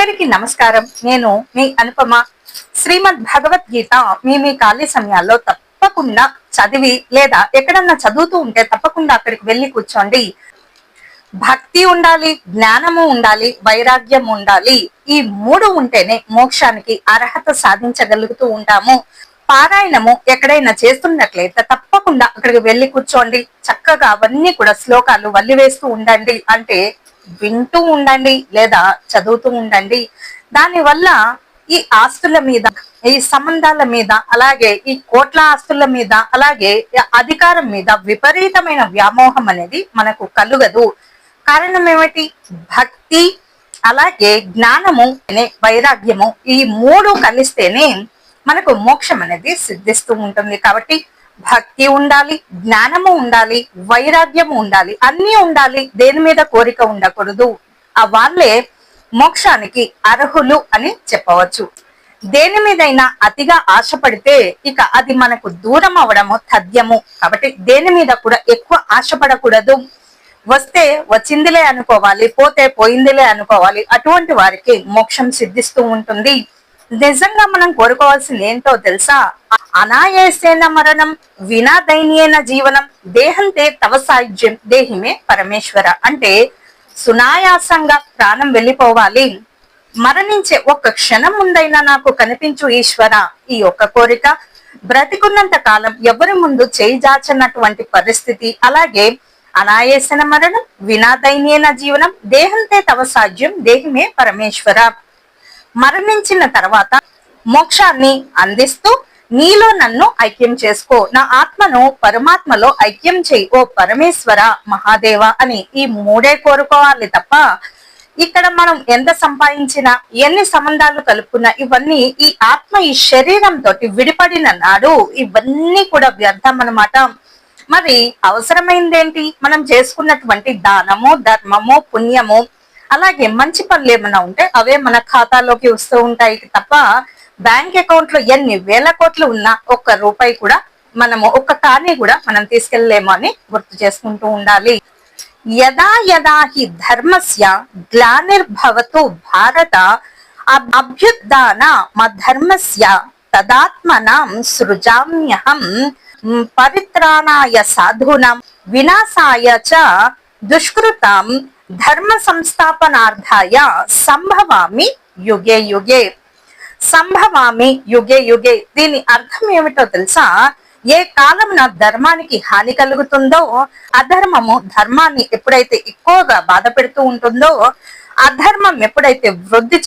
అందరికీ నమస్కారం. నేను మీ అనుపమ. శ్రీమద్ భగవద్గీత మీ ఖాళీ సమయాల్లో తప్పకుండా చదివి లేదా ఎక్కడన్నా చదువుతూ ఉంటే తప్పకుండా అక్కడికి వెళ్ళి కూర్చోండి. భక్తి ఉండాలి, జ్ఞానము ఉండాలి, వైరాగ్యం ఉండాలి. ఈ మూడు ఉంటేనే మోక్షానికి అర్హత సాధించగలుగుతూ ఉంటాము. పారాయణము ఎక్కడైనా చేస్తున్నట్లయితే తప్పకుండా అక్కడికి వెళ్ళి కూర్చోండి. చక్కగా అవన్నీ కూడా శ్లోకాలు వల్లివేస్తూ ఉండండి. అంటే వింటూ ఉండండి లేదా చదువుతూ ఉండండి. దానివల్ల ఈ ఆస్తుల మీద, ఈ సంబంధాల మీద, అలాగే ఈ కోట్ల ఆస్తుల మీద, అలాగే అధికారం మీద విపరీతమైన వ్యామోహం అనేది మనకు కలుగదు. కారణం ఏమిటి? భక్తి, అలాగే జ్ఞానము, వైరాగ్యము, ఈ మూడు కలిస్తేనే మనకు మోక్షం అనేది సిద్ధిస్తూ ఉంటుంది. కాబట్టి భక్తి ఉండాలి, జ్ఞానము ఉండాలి, వైరాగ్యము ఉండాలి, అన్నీ ఉండాలి. దేని మీద కోరిక ఉండకూడదు. ఆ వాళ్ళే మోక్షానికి అర్హులు అని చెప్పవచ్చు. దేని మీదైనా అతిగా ఆశపడితే ఇక అది మనకు దూరం అవడము తథ్యము. కాబట్టి దేని మీద కూడా ఎక్కువ ఆశపడకూడదు. వస్తే వచ్చిందిలే అనుకోవాలి, పోతే పోయిందిలే అనుకోవాలి. అటువంటి వారికి మోక్షం సిద్ధిస్తూ ఉంటుంది. నిజంగా మనం కోరుకోవాల్సింది ఏంటో తెలుసా? అనాయాసేన మరణం, వినా దైన్యేన జీవనం, దేహంతే తవ సాయుజ్యం, దేహిమే పరమేశ్వర. అంటే సునాయాసంగా ప్రాణం వెళ్ళిపోవాలి, మరణించే ఒక్క క్షణం ముందైనా నాకు కనిపించు ఈశ్వర. ఈ ఒక్క కోరిక. బ్రతికున్నంత కాలం ఎవరి ముందు చేయి జాచనటువంటి పరిస్థితి. అలాగే అనాయాసన మరణం, వినా దైన్యేన జీవనం, దేహంతే తవ సాధ్యం, దేహిమే పరమేశ్వర. మరణించిన తర్వాత మోక్షాన్ని అందిస్తూ నీలో నన్ను ఐక్యం చేసుకో, నా ఆత్మను పరమాత్మలో ఐక్యం చేయి ఓ పరమేశ్వర మహాదేవ అని ఈ మూడే కోరుకోవాలి తప్ప ఇక్కడ మనం ఎంత సంపాదించినా, ఎన్ని సంబంధాలు కలుపుకున్నా, ఇవన్నీ ఈ ఆత్మ ఈ శరీరంతో విడిపడిన నాడు ఇవన్నీ కూడా వ్యర్థం అన్నమాట. మరి అవసరమైందేంటి? మనం చేసుకున్నటువంటి దానము, ధర్మము, పుణ్యము, అలాగే మంచి పనులు ఏమైనా ఉంటే అవే మన ఖాతాలోకి వస్తూ ఉంటాయి తప్ప బ్యాంక్ అకౌంట్ లో ఎన్ని వేల కోట్లు ఉన్నా ఒక్క రూపాయి కూడా మనము, ఒక్క కాని కూడా మనం తీసుకెళ్లేమో అని గుర్తు చేసుకుంటూ ఉండాలి. యదా యదా హి ధర్మస్య గ్లానిర్భవతు భారత అభ్యుత్థాన మధర్మస్య తదాత్మనాం సృజామ్యహం పరిత్రాణాయ సాధూనాం వినాశాయ చ దుష్కృతాం ధర్మ సంస్థాపనార్థాయ సంభవామి యుగే యుగే. సంభవామి యుగే యుగే, దీని అర్థం ఏమిటో తెలుసా? ఏ కాలమున ధర్మానికి హాని కలుగుతుందో, అధర్మము ధర్మాన్ని ఎప్పుడైతే ఎక్కువగా బాధ పెడుతూ ఉంటుందో, అధర్మం ఎప్పుడైతే వృద్ధి